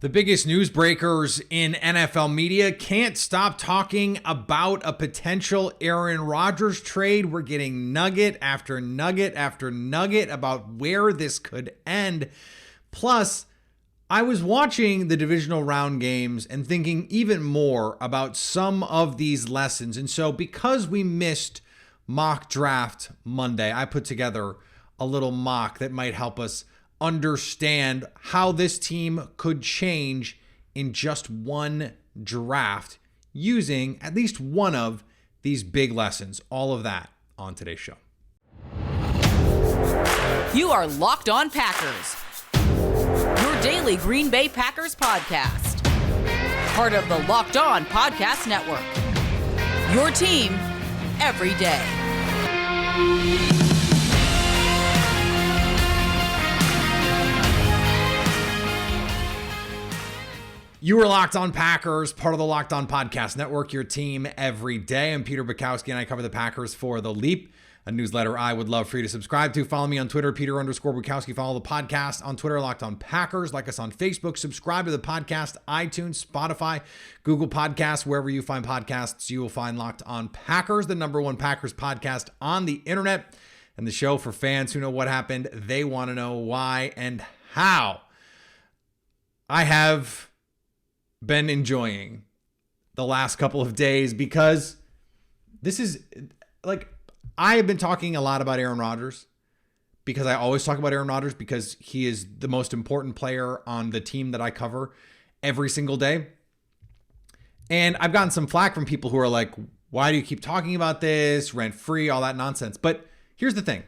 The biggest newsbreakers in NFL media can't stop talking about a potential Aaron Rodgers trade. We're getting nugget after nugget after nugget about where this could end. Plus, I was watching the divisional round games and thinking even more about some of these lessons. And so because we missed mock draft Monday, I put together a little mock that might help us understand how this team could change in just one draft using at least one of these big lessons. All of that on today's show. You are Locked On Packers, your daily Green Bay Packers podcast. Part of the Locked On Podcast Network, your team every day. You are Locked On Packers, part of the Locked On Podcast Network, your team every day. I'm Peter Bukowski, and I cover the Packers for The Leap, a newsletter I would love for you to subscribe to. Follow me on Twitter, Peter_Bukowski. Follow the podcast on Twitter, Locked On Packers. Like us on Facebook. Subscribe to the podcast, iTunes, Spotify, Google Podcasts. Wherever you find podcasts, you will find Locked On Packers, the #1 Packers podcast on the internet, and the show for fans who know what happened. They want to know why and how. I have been enjoying the last couple of days because this is like, I have been talking a lot about Aaron Rodgers because I always talk about Aaron Rodgers because he is the most important player on the team that I cover every single day. And I've gotten some flack from people who are like, why do you keep talking about this? Rent free, all that nonsense. But here's the thing.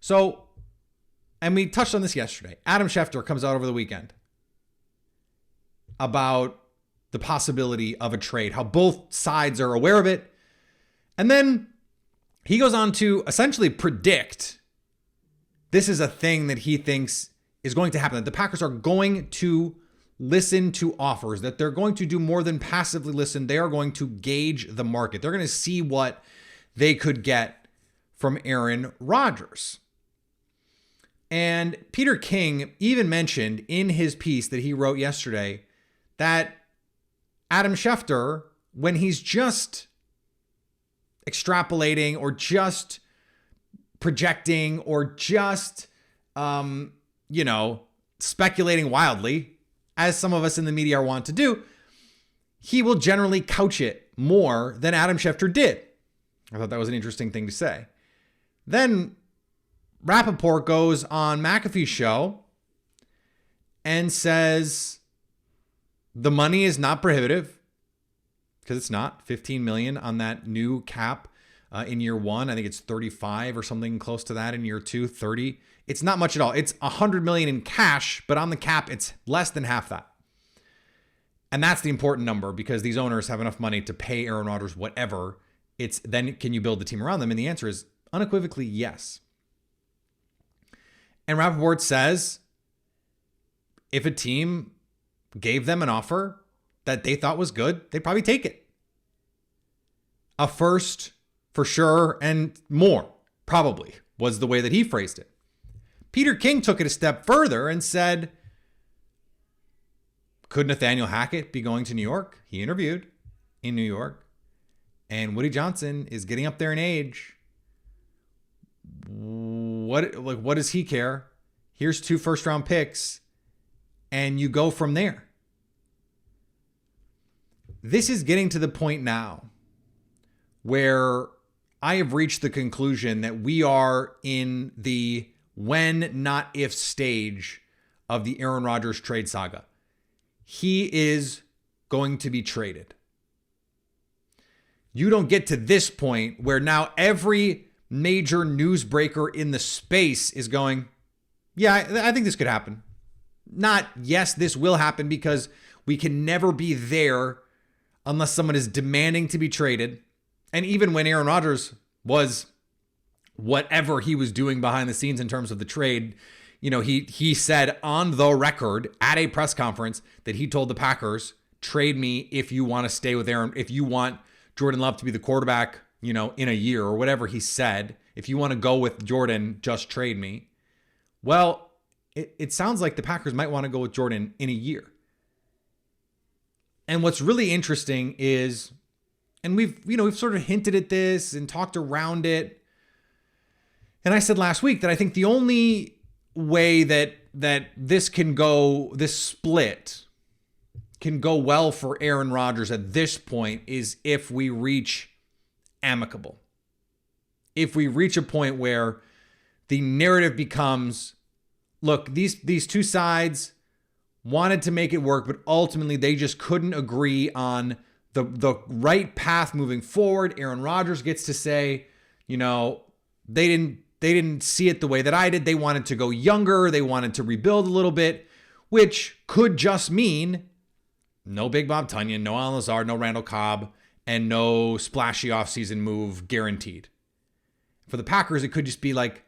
So, and we touched on this yesterday. Adam Schefter comes out over the weekend about the possibility of a trade, how both sides are aware of it. And then he goes on to essentially predict this is a thing that he thinks is going to happen, that the Packers are going to listen to offers, that they're going to do more than passively listen. They are going to gauge the market. They're going to see what they could get from Aaron Rodgers. And Peter King even mentioned in his piece that he wrote yesterday that Adam Schefter, when he's just extrapolating or just projecting or just, speculating wildly, as some of us in the media are wont to do, he will generally couch it more than Adam Schefter did. I thought that was an interesting thing to say. Then Rappaport goes on McAfee's show and says the money is not prohibitive, because it's not. $15 million on that new cap in year one. I think it's 35 or something close to that in year two, 30. It's not much at all. It's $100 million in cash, but on the cap, it's less than half that. And that's the important number because these owners have enough money to pay Aaron Rodgers whatever. It's then can you build the team around them? And the answer is unequivocally yes. And Rappaport says if a team gave them an offer that they thought was good, they'd probably take it. A first for sure and more probably was the way that he phrased it. Peter King took it a step further and said, could Nathaniel Hackett be going to New York? He interviewed in New York, and Woody Johnson is getting up there in age. What does he care? Here's 2 first-round picks, and you go from there. This is getting to the point now where I have reached the conclusion that we are in the when, not if stage of the Aaron Rodgers trade saga. He is going to be traded. You don't get to this point where now every major newsbreaker in the space is going, yeah, I think this could happen. Not, yes, this will happen, because we can never be there unless someone is demanding to be traded. And even when Aaron Rodgers was whatever he was doing behind the scenes in terms of the trade, he said on the record at a press conference that he told the Packers, trade me if you want to stay with Aaron, if you want Jordan Love to be the quarterback, in a year or whatever he said. If you want to go with Jordan, just trade me. Well, it sounds like the Packers might want to go with Jordan in a year. And what's really interesting is, and we've sort of hinted at this and talked around it. And I said last week that I think the only way that this split can go well for Aaron Rodgers at this point is if we reach amicable. If we reach a point where the narrative becomes, look, these two sides wanted to make it work, but ultimately they just couldn't agree on the right path moving forward. Aaron Rodgers gets to say, they didn't see it the way that I did. They wanted to go younger. They wanted to rebuild a little bit, which could just mean no Big Bob Tunyon, no Allen Lazard, no Randall Cobb, and no splashy offseason move guaranteed. For the Packers, it could just be like,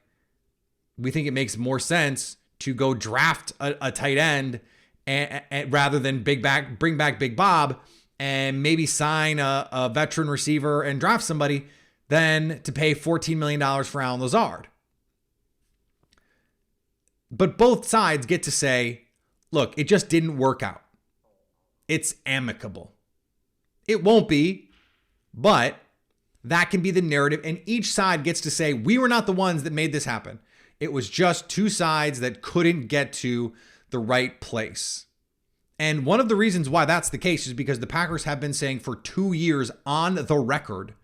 we think it makes more sense to go draft a tight end and rather than bring back Big Bob and maybe sign a veteran receiver and draft somebody than to pay $14 million for Allen Lazard. But both sides get to say, look, it just didn't work out. It's amicable. It won't be, but that can be the narrative. And each side gets to say, we were not the ones that made this happen. It was just two sides that couldn't get to the right place. And one of the reasons why that's the case is because the Packers have been saying for 2 years on the record,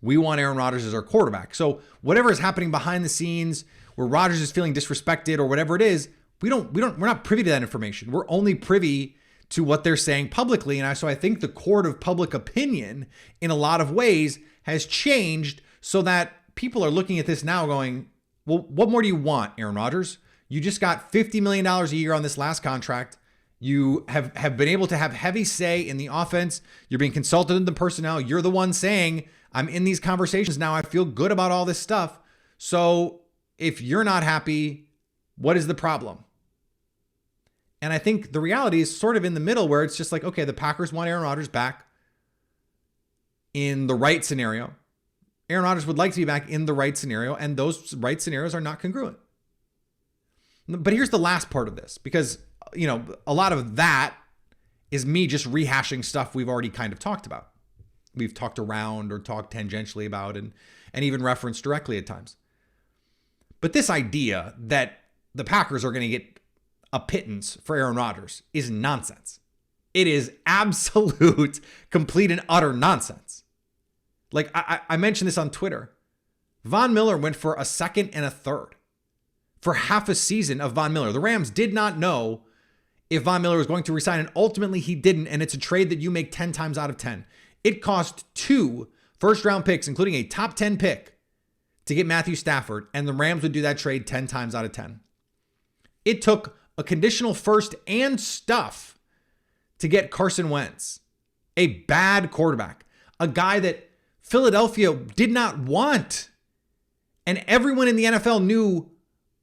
we want Aaron Rodgers as our quarterback. So whatever is happening behind the scenes where Rodgers is feeling disrespected or whatever it is, we're not privy to that information. We're only privy to what they're saying publicly. And so I think the court of public opinion in a lot of ways has changed so that people are looking at this now going, well, what more do you want, Aaron Rodgers? You just got $50 million a year on this last contract. You have been able to have heavy say in the offense. You're being consulted in the personnel. You're the one saying, I'm in these conversations now. I feel good about all this stuff. So if you're not happy, what is the problem? And I think the reality is sort of in the middle where it's just like, okay, the Packers want Aaron Rodgers back in the right scenario. Aaron Rodgers would like to be back in the right scenario, and those right scenarios are not congruent. But here's the last part of this, because, a lot of that is me just rehashing stuff we've already kind of talked about. We've talked around or talked tangentially about and even referenced directly at times. But this idea that the Packers are going to get a pittance for Aaron Rodgers is nonsense. It is absolute, complete and utter nonsense. Like I mentioned this on Twitter. Von Miller went for a second and a third for half a season of Von Miller. The Rams did not know if Von Miller was going to resign, and ultimately he didn't. And it's a trade that you make 10 times out of 10. It cost 2 first-round picks, including a top 10 pick, to get Matthew Stafford, and the Rams would do that trade 10 times out of 10. It took a conditional first and stuff to get Carson Wentz, a bad quarterback, a guy that Philadelphia did not want. And everyone in the NFL knew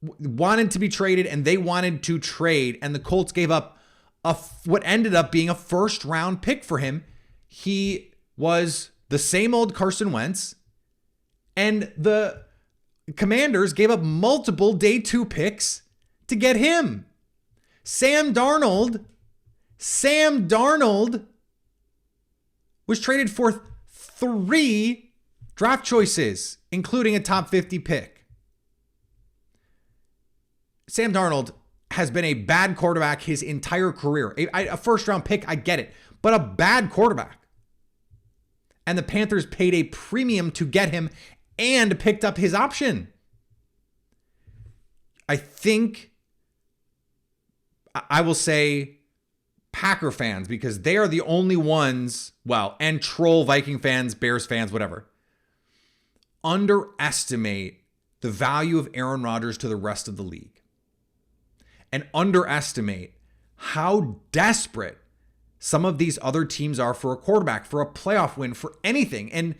wanted to be traded, and they wanted to trade. And the Colts gave up what ended up being a first-round pick for him. He was the same old Carson Wentz, and the Commanders gave up multiple day 2 picks to get him. Sam Darnold was traded for 3 draft choices, including a top 50 pick. Sam Darnold has been a bad quarterback his entire career. A first-round pick, I get it, but a bad quarterback. And the Panthers paid a premium to get him and picked up his option. I think I will say Packer fans, because they are the only ones, and troll Viking fans, Bears fans, whatever, underestimate the value of Aaron Rodgers to the rest of the league. And underestimate how desperate some of these other teams are for a quarterback, for a playoff win, for anything. And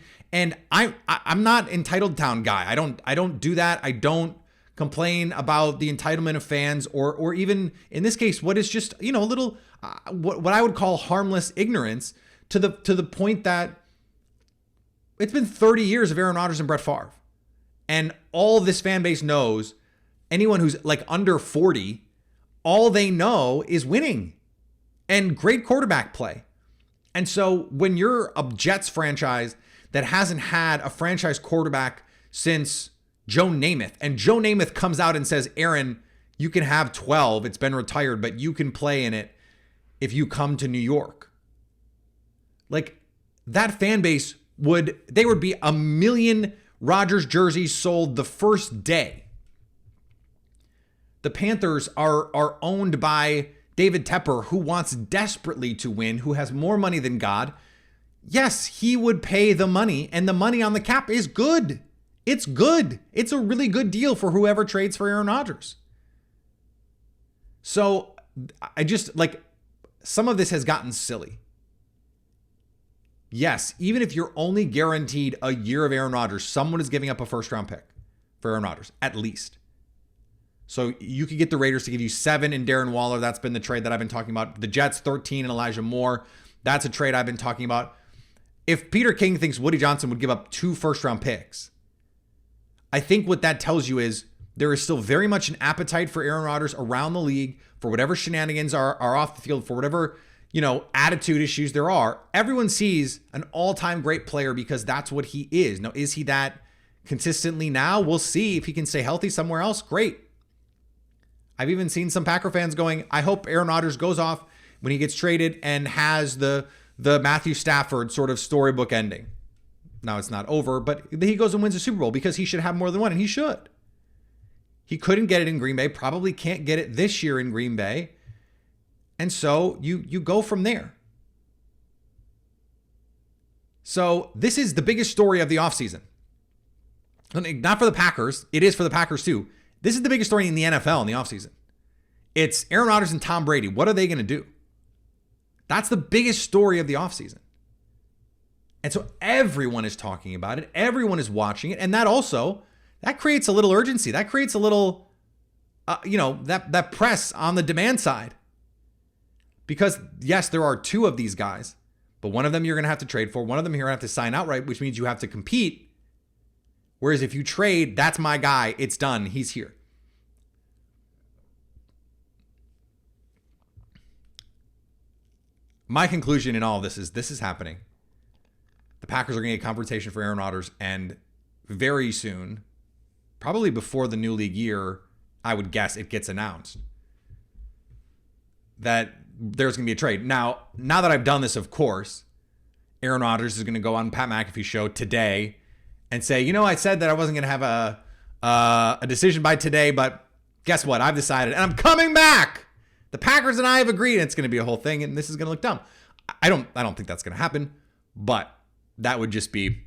I'm not entitled town guy. I don't do that. I don't complain about the entitlement of fans or even in this case, what is just, a little, what I would call harmless ignorance to the point that it's been 30 years of Aaron Rodgers and Brett Favre. And all this fan base knows, anyone who's like under 40, all they know is winning and great quarterback play. And so when you're a Jets franchise that hasn't had a franchise quarterback since Joe Namath, and Joe Namath comes out and says, Aaron, you can have 12. It's been retired, but you can play in it if you come to New York. Like, that fan base would be 1 million Rodgers jerseys sold the first day. The Panthers are owned by David Tepper, who wants desperately to win, who has more money than God. Yes, he would pay the money, and the money on the cap is good. It's good. It's a really good deal for whoever trades for Aaron Rodgers. So I just, like, some of this has gotten silly. Yes, even if you're only guaranteed a year of Aaron Rodgers, someone is giving up a first-round pick for Aaron Rodgers, at least. So you could get the Raiders to give you 7 in Darren Waller. That's been the trade that I've been talking about. The Jets, 13 and Elijah Moore. That's a trade I've been talking about. If Peter King thinks Woody Johnson would give up 2 first-round picks, I think what that tells you is there is still very much an appetite for Aaron Rodgers around the league for whatever shenanigans are off the field, for whatever, attitude issues there are. Everyone sees an all-time great player because that's what he is. Now, is he that consistently now? We'll see. If he can stay healthy somewhere else, great. I've even seen some Packer fans going, I hope Aaron Rodgers goes off when he gets traded and has the Matthew Stafford sort of storybook ending. Now, it's not over, but he goes and wins a Super Bowl because he should have more than one, and he should. He couldn't get it in Green Bay, probably can't get it this year in Green Bay. And so you go from there. So this is the biggest story of the offseason. Not for the Packers. It is for the Packers too. This is the biggest story in the NFL in the offseason. It's Aaron Rodgers and Tom Brady. What are they going to do? That's the biggest story of the offseason. And so everyone is talking about it. Everyone is watching it. And that creates a little urgency. That creates a little, that press on the demand side. Because, yes, there are 2 of these guys, but one of them you're going to have to trade for. One of them you're going to have to sign outright, which means you have to compete. Whereas if you trade, that's my guy. It's done. He's here. My conclusion in all of this is happening. The Packers are going to get compensation for Aaron Rodgers, and very soon, probably before the new league year, I would guess it gets announced that there's going to be a trade. Now that I've done this, of course, Aaron Rodgers is going to go on Pat McAfee's show today and say, I said that I wasn't going to have a decision by today, but guess what? I've decided, and I'm coming back. The Packers and I have agreed, and it's going to be a whole thing, and this is going to look dumb. I don't think that's going to happen, but that would just be,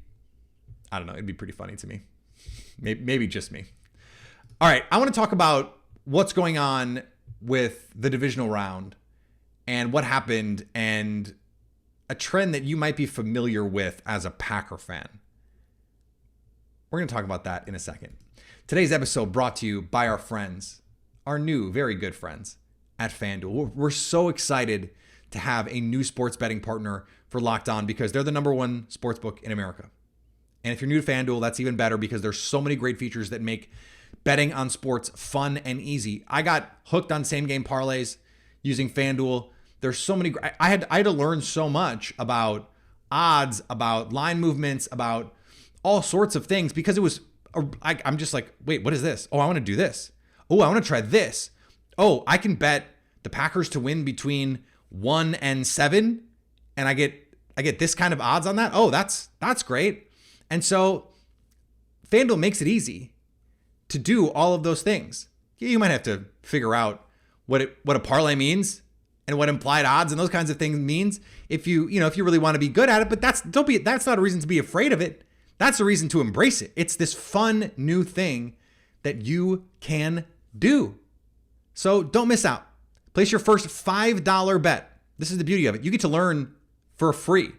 I don't know, it'd be pretty funny to me. Maybe just me. All right, I want to talk about what's going on with the divisional round and what happened and a trend that you might be familiar with as a Packer fan. We're going to talk about that in a second. Today's episode brought to you by our friends, our new, very good friends at FanDuel. We're so excited to have a new sports betting partner for Locked On because they're the #1 sportsbook in America. And if you're new to FanDuel, that's even better because there's so many great features that make betting on sports fun and easy. I got hooked on same game parlays using FanDuel. There's so many. I had to learn so much about odds, about line movements, about all sorts of things because it was. I'm just like, wait, what is this? Oh, I want to do this. Oh, I want to try this. Oh, I can bet the Packers to win between 1 and 7, and I get this kind of odds on that. Oh, that's great. And so FanDuel makes it easy to do all of those things. You might have to figure out what a parlay means and what implied odds and those kinds of things means if you really want to be good at it, but that's not a reason to be afraid of it. That's a reason to embrace it. It's this fun new thing that you can do. So don't miss out. Place your first $5 bet. This is the beauty of it. You get to learn for free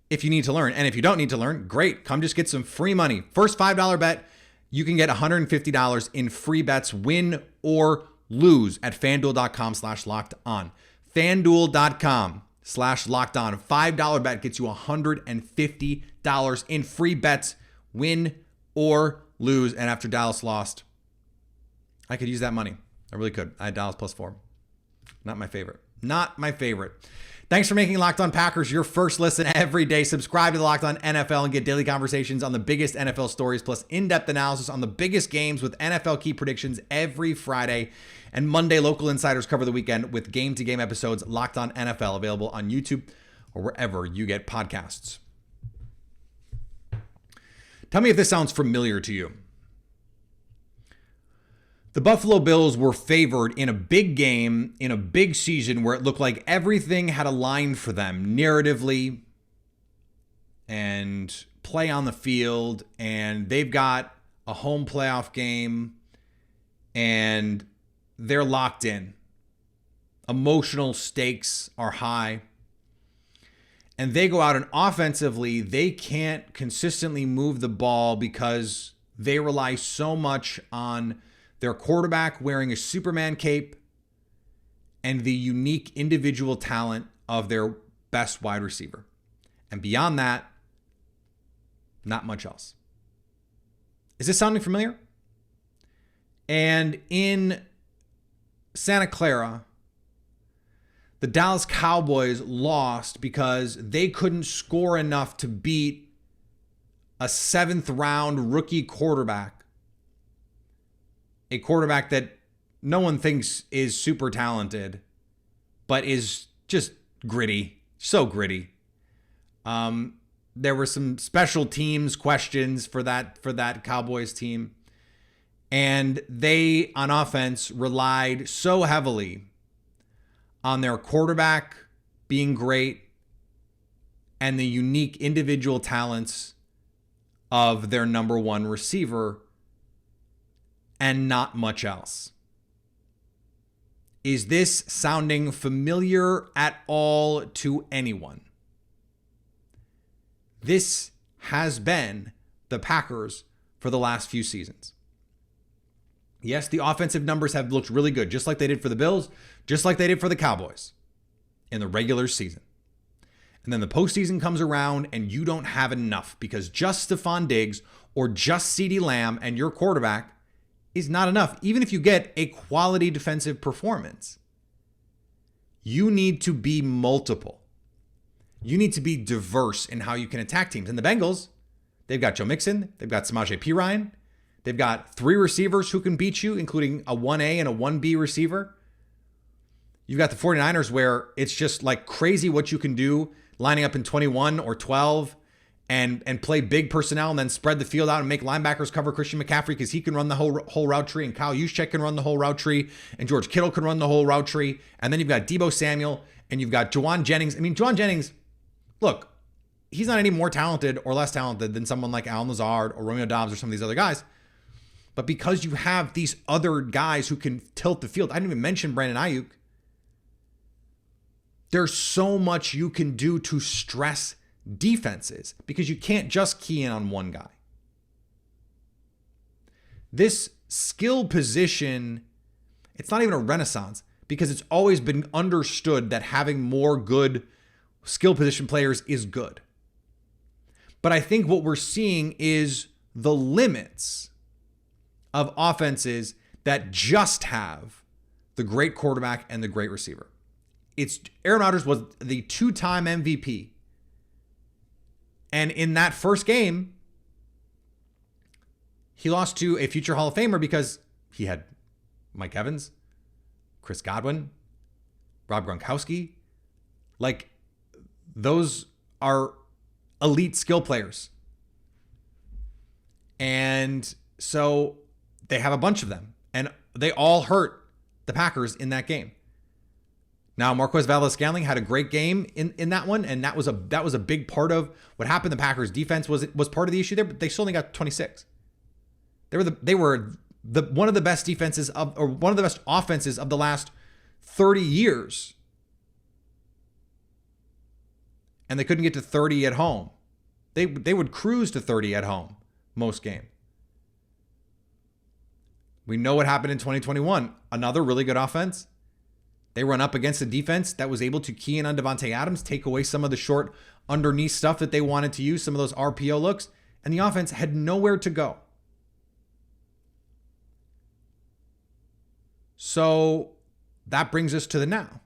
if you need to learn. And if you don't need to learn, great. Come just get some free money. First $5 bet, you can get $150 in free bets, win or lose at FanDuel.com/lockedon. FanDuel.com/lockedon. $5 bet gets you $150 in free bets, win or lose. And after Dallas lost, I could use that money. I really could. I had Dallas +4. Not my favorite. Thanks for making Locked On Packers your first listen every day. Subscribe to the Locked On NFL and get daily conversations on the biggest NFL stories, plus in-depth analysis on the biggest games with NFL key predictions every Friday. And Monday, local insiders cover the weekend with game-to-game episodes. Locked On NFL, available on YouTube or wherever you get podcasts. Tell me if this sounds familiar to you. The Buffalo Bills were favored in a big game, in a big season where it looked like everything had aligned for them narratively and play on the field, and they've got a home playoff game and they're locked in. Emotional stakes are high. And they go out and offensively, they can't consistently move the ball because they rely so much on their quarterback wearing a Superman cape and the unique individual talent of their best wide receiver. And beyond that, not much else. Is this sounding familiar? And in Santa Clara, the Dallas Cowboys lost because they couldn't score enough to beat a 7th round rookie quarterback. A quarterback that no one thinks is super talented, but is just gritty, so gritty. There were some special teams questions for that Cowboys team. And they, on offense, relied so heavily on their quarterback being great and the unique individual talents of their number one receiver and not much else. Is this sounding familiar at all to anyone? This has been the Packers for the last few seasons. Yes, the offensive numbers have looked really good, just like they did for the Bills, just like they did for the Cowboys in the regular season. And then the postseason comes around and you don't have enough because just Stephon Diggs or just CeeDee Lamb and your quarterback is not enough. Even if you get a quality defensive performance, you need to be multiple. You need to be diverse in how you can attack teams. And the Bengals, they've got Joe Mixon, they've got Samaje Perine, they've got 3 receivers who can beat you, including a 1A and a 1B receiver. You've got the 49ers where it's just like crazy what you can do lining up in 21 or 12 and play big personnel and then spread the field out and make linebackers cover Christian McCaffrey because he can run the whole route tree, and Kyle Juszczyk can run the whole route tree, and George Kittle can run the whole route tree. And then you've got Deebo Samuel and you've got Juwan Jennings. I mean, Juwan Jennings, look, he's not any more talented or less talented than someone like Allen Lazard or Romeo Doubs or some of these other guys. But because you have these other guys who can tilt the field, I didn't even mention Brandon Ayuk. There's so much you can do to stress defenses because you can't just key in on one guy. This skill position, it's not even a renaissance because it's always been understood that having more good skill position players is good. But I think what we're seeing is the limits of offenses that just have the great quarterback and the great receiver. Aaron Rodgers was the 2-time MVP. And in that first game, he lost to a future Hall of Famer because he had Mike Evans, Chris Godwin, Rob Gronkowski. Like, those are elite skill players. And so they have a bunch of them. And they all hurt the Packers in that game. Now, Marquez Valdes-Scantling had a great game in that one, and that was a big part of what happened. The Packers' defense was part of the issue there, but they still only got 26. They were one of the best defenses or one of the best offenses of the last 30 years, and they couldn't get to 30 at home. They would cruise to 30 at home most games. We know what happened in 2021. Another really good offense. They run up against a defense that was able to key in on Devontae Adams, take away some of the short underneath stuff that they wanted to use, some of those RPO looks, and the offense had nowhere to go. So that brings us to the now.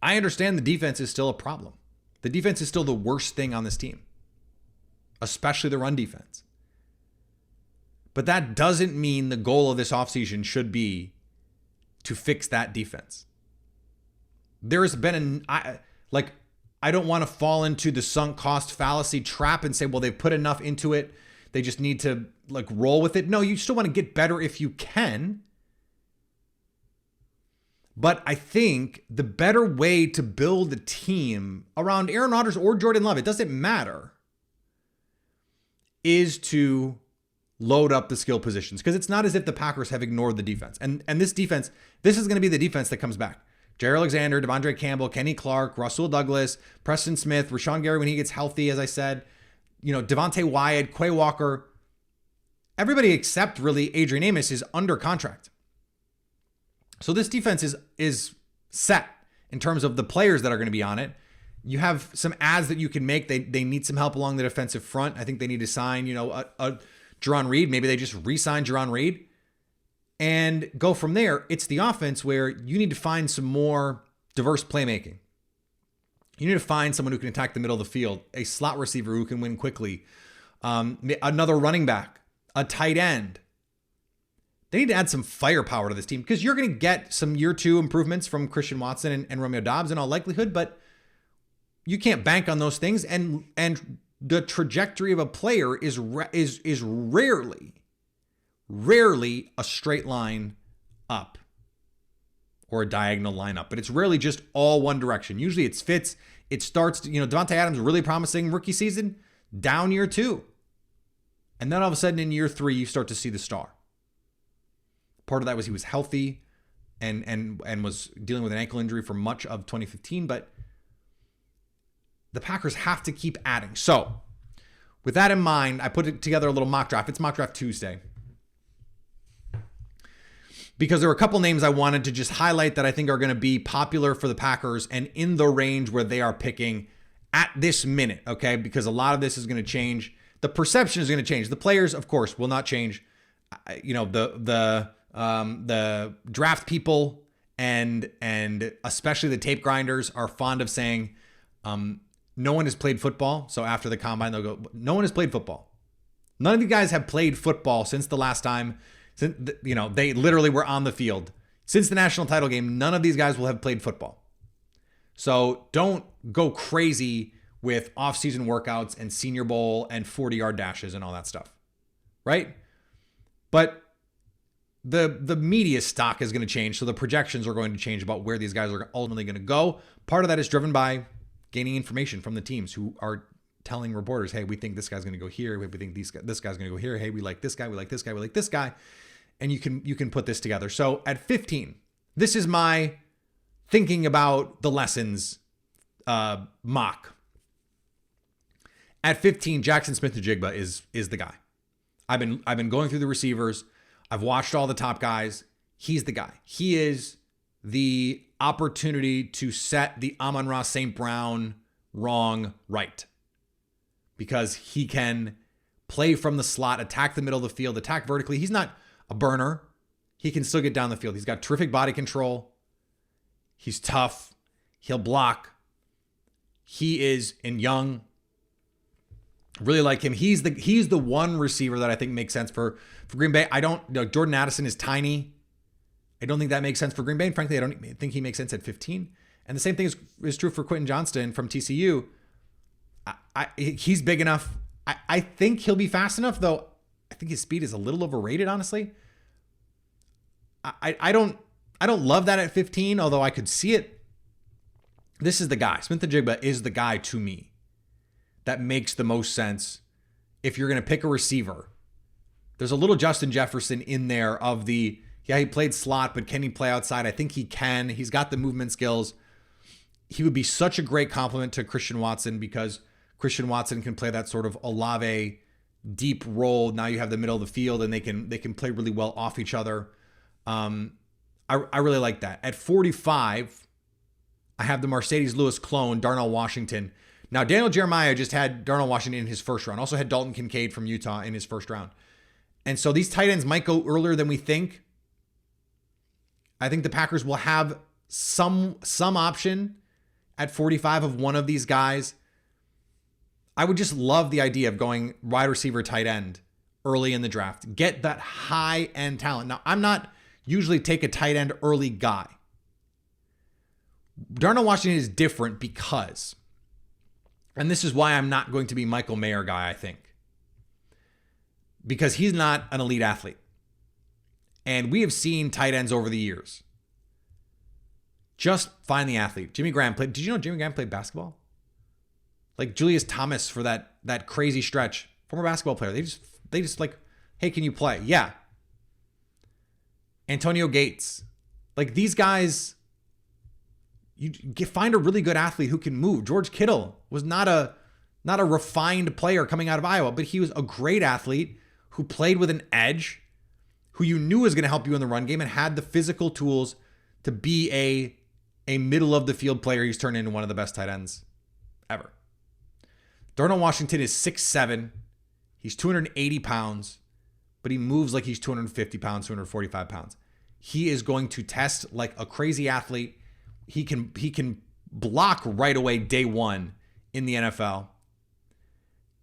I understand the defense is still a problem. The defense is still the worst thing on this team, especially the run defense. But that doesn't mean the goal of this offseason should be to fix that defense. There's been I don't want to fall into the sunk cost fallacy trap and say, well, they've put enough into it, they just need to roll with it. No, you still want to get better if you can. But I think the better way to build a team around Aaron Rodgers or Jordan Love, it doesn't matter, is to load up the skill positions. Because it's not as if the Packers have ignored the defense. And this defense, this is going to be the defense that comes back. Jair Alexander, Devondre Campbell, Kenny Clark, Russell Douglas, Preston Smith, Rashawn Gary when he gets healthy, as I said, Devontae Wyatt, Quay Walker. Everybody except really Adrian Amos is under contract. So this defense is set in terms of the players that are going to be on it. You have some adds that you can make. They need some help along the defensive front. I think they need to sign, a Jerron Reed. Maybe they just re-sign Jerron Reed and go from there. It's the offense where you need to find some more diverse playmaking. You need to find someone who can attack the middle of the field, a slot receiver who can win quickly, another running back, a tight end. They need to add some firepower to this team because you're going to get some year two improvements from Christian Watson and Romeo Doubs in all likelihood, but you can't bank on those things. And the trajectory of a player is rarely a straight line up or a diagonal line up, but it's rarely just all one direction. Usually it fits. It starts, Devontae Adams, really promising rookie season, down year two. And then all of a sudden in year three, you start to see the star. Part of that was he was healthy and was dealing with an ankle injury for much of 2015, but the Packers have to keep adding. So with that in mind, I put together a little mock draft. It's Mock Draft Tuesday. Because there were a couple names I wanted to just highlight that I think are going to be popular for the Packers and in the range where they are picking at this minute, okay? Because a lot of this is going to change. The perception is going to change. The players, of course, will not change. The draft people and especially the tape grinders are fond of saying no one has played football. So after the combine, they'll go, no one has played football. None of the guys have played football since the last time. They literally were on the field. Since the national title game, none of these guys will have played football. So don't go crazy with off-season workouts and Senior Bowl and 40-yard dashes and all that stuff, right? But the media stock is going to change, so the projections are going to change about where these guys are ultimately going to go. Part of that is driven by gaining information from the teams who are telling reporters, hey, we think this guy's going to go here. We think this guy's going to go here. Hey, we like this guy. We like this guy. We like this guy. And you can put this together. So at 15, this is my thinking about the lessons mock. At 15, Jackson Smith-Njigba is the guy. I've been going through the receivers. I've watched all the top guys. He's the guy. He is the opportunity to set the Amon-Ra St. Brown wrong right. Because he can play from the slot, attack the middle of the field, attack vertically. He's not a burner. He can still get down the field. He's got terrific body control. He's tough. He'll block. He is young. Really like him. He's the one receiver that I think makes sense for Green Bay. Jordan Addison is tiny. I don't think that makes sense for Green Bay. And frankly, I don't think he makes sense at 15. And the same thing is true for Quentin Johnston from TCU. He's big enough. I think he'll be fast enough, though. I think his speed is a little overrated, honestly. I don't love that at 15, although I could see it. This is the guy. Smith-Njigba is the guy to me that makes the most sense if you're going to pick a receiver. There's a little Justin Jefferson in there of he played slot, but can he play outside? I think he can. He's got the movement skills. He would be such a great compliment to Christian Watson because Christian Watson can play that sort of Olave deep role. Now you have the middle of the field and they can play really well off each other. I really like that. At 45, I have the Mercedes Lewis clone, Darnell Washington. Now, Daniel Jeremiah just had Darnell Washington in his first round. Also had Dalton Kincaid from Utah in his first round. And so these tight ends might go earlier than we think. I think the Packers will have some option at 45 of one of these guys, I would just love the idea of going wide receiver, tight end early in the draft. Get that high end talent. Now, I'm not usually take a tight end early guy. Darnell Washington is different because, and this is why I'm not going to be Michael Mayer guy, I think, because he's not an elite athlete. And we have seen tight ends over the years just find the athlete. Jimmy Graham played. Did you know Jimmy Graham played basketball? Like Julius Thomas for that crazy stretch, former basketball player. They just like, hey, can you play? Yeah. Antonio Gates. Like these guys, find a really good athlete who can move. George Kittle was not a refined player coming out of Iowa, but he was a great athlete who played with an edge, who you knew was going to help you in the run game and had the physical tools to be a middle of the field player. He's turned into one of the best tight ends ever. Darnell Washington is 6'7". He's 280 pounds, but he moves like he's 250 pounds, 245 pounds. He is going to test like a crazy athlete. He can block right away day one in the NFL.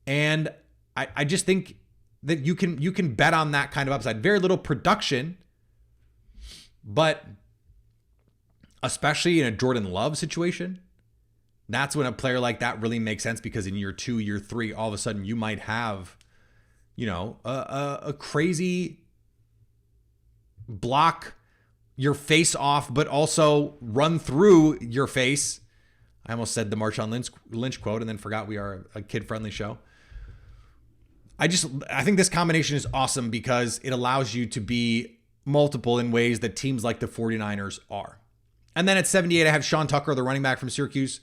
And I just think that you can bet on that kind of upside. Very little production, but especially in a Jordan Love situation, that's when a player like that really makes sense, because in year 2, year 3, all of a sudden you might have, a crazy block your face off, but also run through your face. I almost said the Marshawn Lynch quote and then forgot we are a kid-friendly show. I think this combination is awesome because it allows you to be multiple in ways that teams like the 49ers are. And then at 78, I have Sean Tucker, the running back from Syracuse.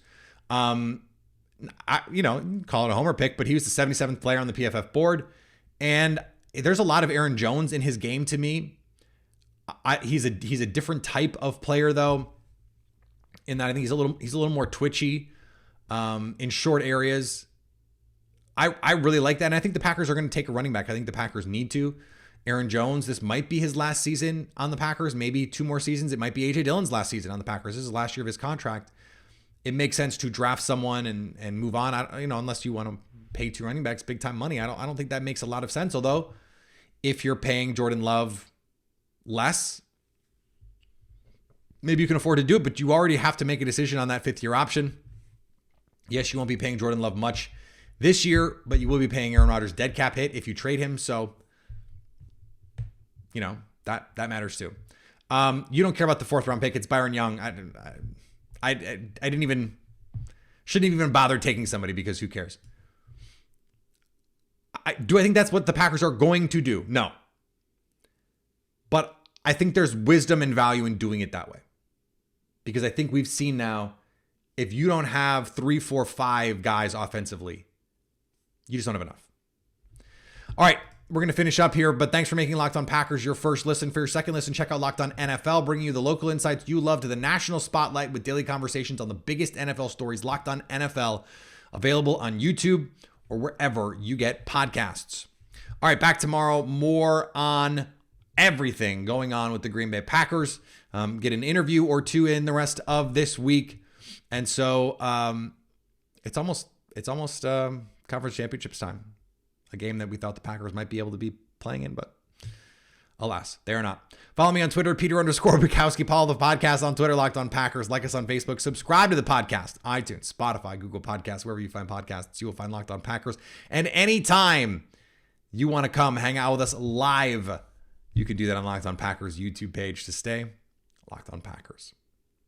Call it a homer pick, but he was the 77th player on the PFF board. And there's a lot of Aaron Jones in his game to me. He's a different type of player though, in that I think he's a little more twitchy in short areas. I really like that. And I think the Packers are going to take a running back. I think the Packers need to. Aaron Jones, this might be his last season on the Packers, maybe 2 more seasons. It might be A.J. Dillon's last season on the Packers. This is the last year of his contract. It makes sense to draft someone and move on. Unless you want to pay 2 running backs big time money. I don't think that makes a lot of sense. Although, if you're paying Jordan Love less, maybe you can afford to do it, but you already have to make a decision on that 5th-year option. Yes, you won't be paying Jordan Love much this year, but you will be paying Aaron Rodgers dead cap hit if you trade him. So, that matters too. You don't care about the 4th round pick. It's Byron Young. I shouldn't even bother taking somebody because who cares? Do I think that's what the Packers are going to do? No. But I think there's wisdom and value in doing it that way. Because I think we've seen now, if you don't have 3, 4, 5 guys offensively, you just don't have enough. All right, we're going to finish up here, but thanks for making Locked On Packers your first listen. For your second listen, check out Locked On NFL, bringing you the local insights you love to the national spotlight with daily conversations on the biggest NFL stories. Locked On NFL, available on YouTube or wherever you get podcasts. All right, back tomorrow, more on everything going on with the Green Bay Packers. Get an interview or 2 in the rest of this week. And so it's almost conference championships time. A game that we thought the Packers might be able to be playing in, but alas, they are not. Follow me on Twitter, Peter_Bukowski. Follow the podcast on Twitter, Locked On Packers. Like us on Facebook. Subscribe to the podcast, iTunes, Spotify, Google Podcasts, wherever you find podcasts, you will find Locked On Packers. And anytime you want to come hang out with us live, you can do that on Locked On Packers YouTube page to stay Locked On Packers.